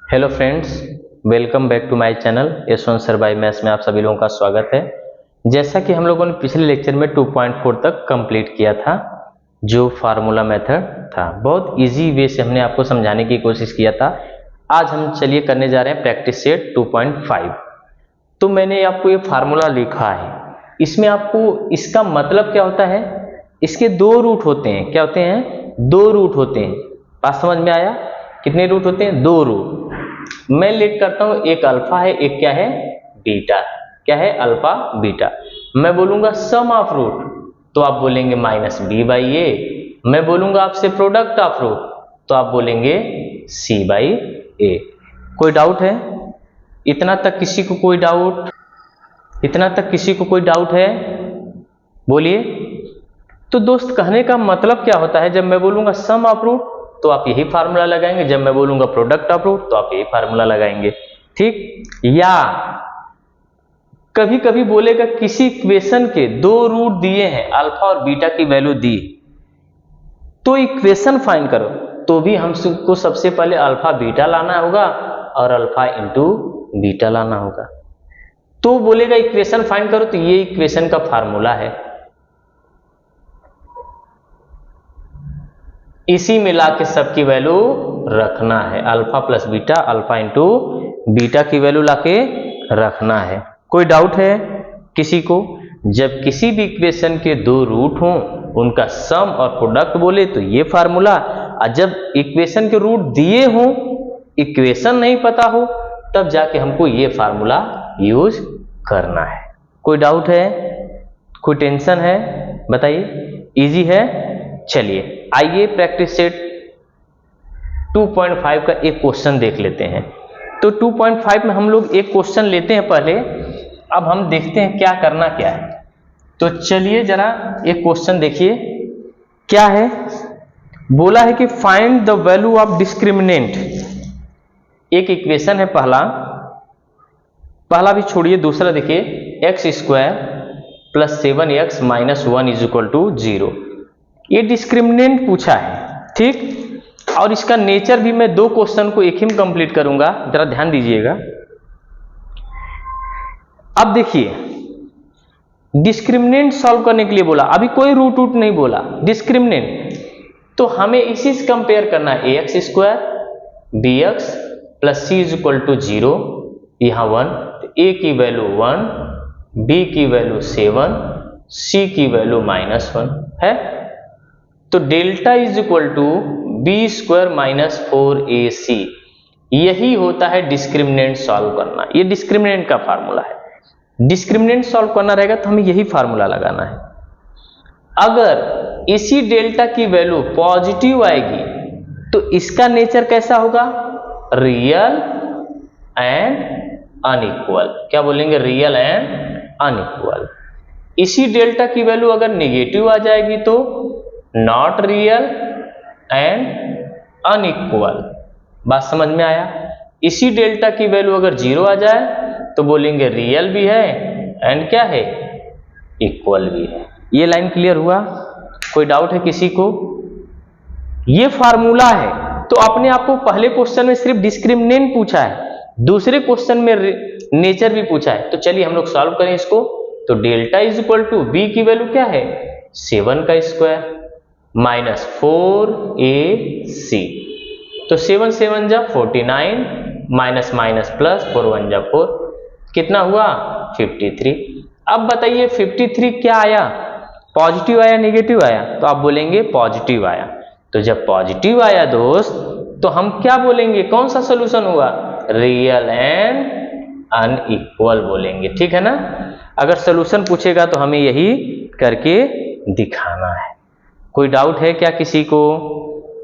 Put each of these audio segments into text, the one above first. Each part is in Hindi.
Hello friends, welcome back to my channel Yashwant sir by maths में आप सभी लोगों का स्वागत है। जैसा कि हम लोगों ने पिछले लेक्चर में 2.4 तक कंप्लीट किया था, जो फार्मूला मेथड था, बहुत इजी वे से हमने आपको समझाने की कोशिश किया था। आज हम चलिए करने जा रहे हैं प्रैक्टिस सेट 2.5। तो मैंने आपको ये फार्मूला लिखा है, इसमें आपको इसका मतलब क्या होता है, इसके दो रूट होते हैं। क्या होते हैं? दो रूट होते हैं। बात समझ में आया? कितने रूट होते हैं? दो रूट। मैं लेट करता हूं, एक अल्फा है, एक क्या है? बीटा। क्या है? Alpha beta. मैं बोलूंगा सम ऑफ रूट, तो आप बोलेंगे माइनस बी बाई ए। मैं बोलूंगा आपसे प्रोडक्ट ऑफ रूट, तो आप बोलेंगे सी बाई ए। कोई डाउट है? इतना तक किसी को कोई डाउट? इतना तक किसी को कोई डाउट है? बोलिए। तो दोस्त, कहने का मतलब क्या होता है, जब मैं बोलूंगा सम ऑफ रूट तो आप यही फार्मूला लगाएंगे, जब मैं बोलूंगा प्रोडक्ट ऑफ रूट तो आप यही फार्मूला लगाएंगे। ठीक? या कभी कभी बोलेगा किसी इक्वेशन के दो रूट दिए हैं, अल्फा और बीटा की वैल्यू दी, तो इक्वेशन फाइंड करो, तो भी हमको सबसे पहले अल्फा बीटा लाना होगा और अल्फा इंटू बीटा लाना होगा। तो बोलेगा इक्वेशन फाइंड करो, तो ये इक्वेशन का फार्मूला है। इसी में लाके सबकी वैल्यू रखना है, alpha plus beta, alpha into beta की वैल्यू लाके रखना है। कोई डाउट है किसी को? जब किसी भी इक्वेशन के दो रूट हों, उनका सम और प्रोडक्ट बोले तो ये फार्मूला, और जब इक्वेशन के रूट दिए हों, इक्वेशन नहीं पता हो, तब जाके हमको ये फार्मूला यूज करना है। कोई डाउट है? कोई टेंशन है? बताइए। इजी है? चलिए आइए प्रैक्टिस सेट 2.5 का एक क्वेश्चन देख लेते हैं। तो 2.5 में हम लोग एक क्वेश्चन लेते हैं पहले, अब हम देखते हैं क्या करना क्या है। तो चलिए जरा एक क्वेश्चन देखिए क्या है। बोला है कि find the value of discriminant. एक इक्वेशन है, पहला भी छोड़िए, दूसरा देखिए, x square plus 7x minus 1 is equal to 0। ये डिस्क्रिमिनेंट पूछा है। ठीक? और इसका नेचर भी मैं दो क्वेश्चन को एक ही में कंप्लीट करूंगा, जरा ध्यान दीजिएगा। अब देखिए, डिस्क्रिमिनेंट सॉल्व करने के लिए बोला, अभी कोई रूट रूट नहीं बोला, डिस्क्रिमिनेंट। तो हमें इसी से कंपेयर करना है, A X square B X plus C is equal to 0, यहां 1, तो ए की वैल्यू 1, बी की वैल्यू 7, सी की वैल्यू -1 है। तो delta is equal to B square minus 4ac। यही होता है डिस्क्रिमिनेंट सॉल्व करना। ये डिस्क्रिमिनेंट का फार्मूला है। डिस्क्रिमिनेंट सॉल्व करना रहेगा तो हमें यही फार्मूला लगाना है। अगर इसी डेल्टा की वैल्यू पॉजिटिव आएगी तो इसका नेचर कैसा होगा? Real and unequal. क्या बोलेंगे? Real and unequal. इसी डेल्टा की वैल्यू अगर नेगेटिव आ जाएगी तो नॉट रियल एंड अनइक्वल। बात समझ में आया? इसी डेल्टा की वैल्यू अगर 0 आ जाए तो बोलेंगे रियल भी है एंड क्या है? इक्वल भी है। ये लाइन क्लियर हुआ? कोई डाउट है किसी को? ये फार्मूला है। तो अपने आप को पहले क्वेश्चन में सिर्फ डिस्क्रिमिनेंट पूछा है, दूसरे क्वेश्चन में नेचर भी पूछा है। तो चलिए हम लोग सॉल्व करें इसको। तो delta is equal to b की वैल्यू क्या है? 7 का स्क्वायर माइनस 4ac। तो 7 7 जा 49, माइनस माइनस प्लस 4 1 जा 4, कितना हुआ? 53। अब बताइए 53 क्या आया? पॉजिटिव आया नेगेटिव आया? तो आप बोलेंगे पॉजिटिव आया। तो जब पॉजिटिव आया दोस्त, तो हम क्या बोलेंगे? कौन सा सोल्यूशन हुआ? रियल एंड अनइक्वल बोलेंगे। ठीक है ना? अगर सोल्यूशन पूछेगा तो हमें यही करके दिखाना है। कोई डाउट है क्या किसी को?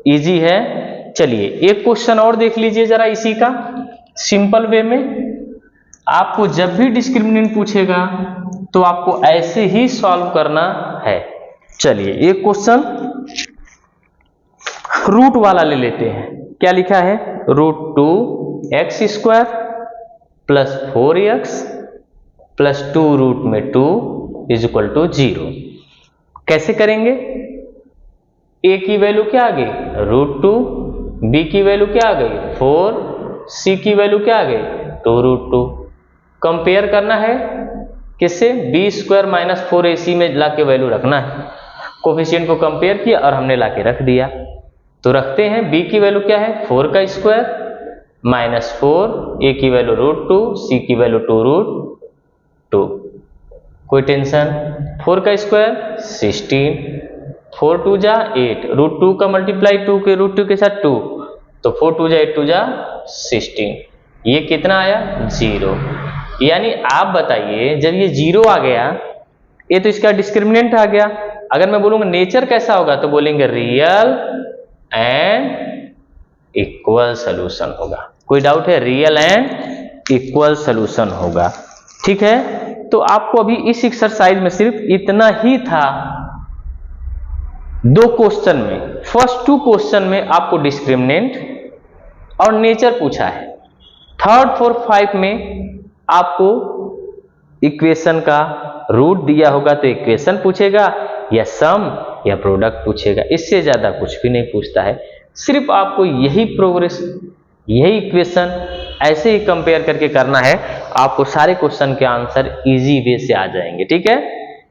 इजी है? चलिए एक क्वेश्चन और देख लीजिए जरा इसी का, सिंपल वे में। आपको जब भी डिस्क्रिमिनेंट पूछेगा तो आपको ऐसे ही सॉल्व करना है। चलिए एक क्वेश्चन रूट वाला ले लेते हैं। क्या लिखा है? √2x square plus 4x plus 2 root में 2 इज इक्वल टू 0। कैसे करेंगे? a की वैल्यू क्या आ गई? √2, b की वैल्यू क्या आ गई? 4, c की वैल्यू क्या आ गई 2√2। कंपेयर करना है किससे, b² - 4ac में लाके वैल्यू रखना है। कोफिशिएंट को कंपेयर किया और हमने लाके रख दिया। तो रखते हैं, b की वैल्यू क्या है 4 का स्क्वायर -4, a की वैल्यू √2, c की वैल्यू 2√2। कोई टेंशन। 4 का स्क्वायर 16, 4 2 जा 8, √2 का मल्टीप्लाई 2 के √2 के साथ 2, तो 4 2 जा 8 2 जा 16। ये कितना आया 0। यानी आप बताइए, जब ये 0 आ गया, ये तो इसका डिस्क्रिमिनेंट आ गया। अगर मैं बोलूंगा नेचर कैसा होगा तो बोलेंगे रियल एंड इक्वल सॉल्यूशन होगा। कोई डाउट है, रियल एंड इक्वल सॉल्यूशन होगा। ठीक है, तो आपको अभी इस एक्सरसाइज में सिर्फ इतना ही था। 2 क्वेश्चन में, फर्स्ट 2 क्वेश्चन में आपको डिस्क्रिमिनेंट और नेचर पूछा है। 3rd 4th 5 में आपको इक्वेशन का रूट दिया होगा तो इक्वेशन पूछेगा, या सम या प्रोडक्ट पूछेगा। इससे ज्यादा कुछ भी नहीं पूछता है। सिर्फ आपको यही प्रोग्रेस, यही इक्वेशन ऐसे ही कंपेयर करके करना है। आपको सारे क्वेश्चन के आंसर इजी वे से आ जाएंगे। ठीक है,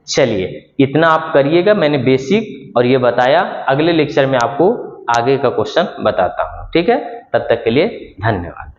चलिए इतना आप करिएगा। मैंने बेसिक और ये बताया, अगले लेक्चर में आपको आगे का क्वेश्चन बताता हूं। ठीक है, तब तक के लिए धन्यवाद।